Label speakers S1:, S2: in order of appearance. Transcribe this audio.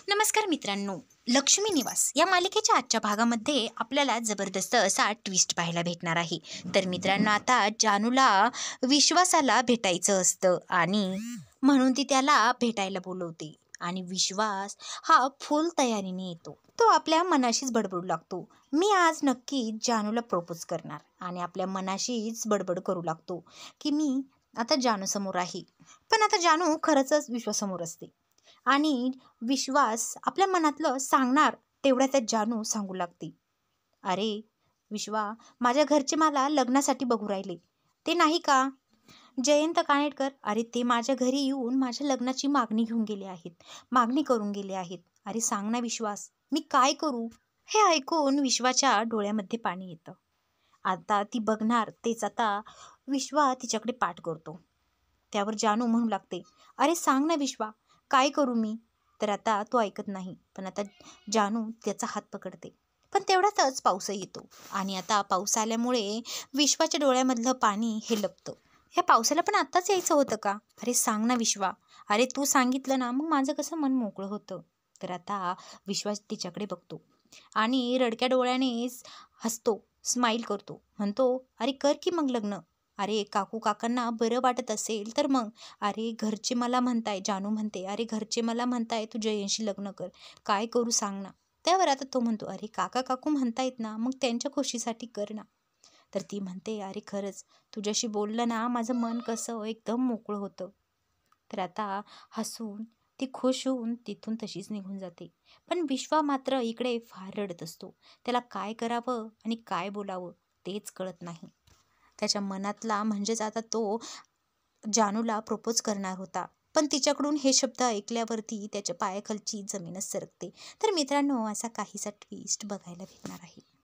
S1: नमस्कार मित्रांनो. लक्ष्मी निवास या मालिकेच्या आजच्या भागामध्ये आपल्याला जबरदस्त असा ट्विस्ट पाहायला भेटणार आहे. तर मित्रांनो, आता जानूला विश्वासाला भेटायचं असतं आणि म्हणून ती त्याला भेटायला बोलवते. आणि विश्वास हा फुल तयारीने येतो. तो आपल्या मनाशीच बडबडू लागतो, मी आज नक्की जानूला प्रपोज करणार. आणि आपल्या मनाशीच बडबड करू लागतो की मी आता जानू समोर आहे. पण आता जानू खरंच विश्वासमोर असते. आणि विश्वास आपल्या मनातलं सांगणार तेवढ्या त्या जानू सांगू लागते, अरे विश्वा, माझ्या घरचे मला लग्नासाठी बघू राहिले, ते नाही का जयंत कानेटकर, अरे ते माझ्या घरी येऊन माझ्या लग्नाची मागणी घेऊन गेले आहेत, मागणी करून गेले आहेत. अरे सांग ना विश्वास, मी काय करू? हे ऐकून विश्वाच्या डोळ्यामध्ये पाणी येतं. आता ती बघणार तेच. आता विश्वा तिच्याकडे पाठ करतो. त्यावर जानू म्हणू लागते, अरे सांग ना विश्वा, काय करू मी? तर आता तो ऐकत नाही. पण आता जानू त्याचा हात पकडते. पण तेवढ्यातच पाऊसही येतो. आणि आता पाऊस आल्यामुळे विश्वाच्या डोळ्यामधलं पाणी हे लपतं. ह्या पावसाला पण आत्ताच यायचं होतं का? अरे सांग ना विश्वा, अरे तू सांगितलं ना, मग माझं कसं मन मोकळं होतं. तर आता विश्वास तिच्याकडे बघतो आणि रडक्या डोळ्यानेच हसतो, स्माईल करतो, म्हणतो, अरे कर की मग लग्न. अरे काकू काकांना बरं वाटत असेल तर मग. अरे घरचे मला म्हणताय, जानू म्हणते, अरे घरचे मला म्हणताय तू जयंशी लग्न कर, काय करू सांग ना. त्यावर आता तो म्हणतो, अरे काका काकू म्हणतायत ना, मग त्यांच्या खुशीसाठी कर ना. तर ती म्हणते, अरे खरंच तुझ्याशी बोललं ना, माझं मन कसं एकदम मोकळं होतं. तर आता हसून ती खुश होऊन तिथून तशीच निघून जाते. पण विश्वा मात्र इकडे फार रडत असतो. त्याला काय करावं आणि काय बोलावं तेच कळत नाही. त्याच्या मनातला म्हणजेच आता तो जानूला प्रपोज करणार होता, पण तिच्याकडून हे शब्द ऐकल्यावरती त्याच्या पायाखालची जमीनच सरकते. तर मित्रांनो, असा काहीसा ट्विस्ट बघायला भेटणार आहे.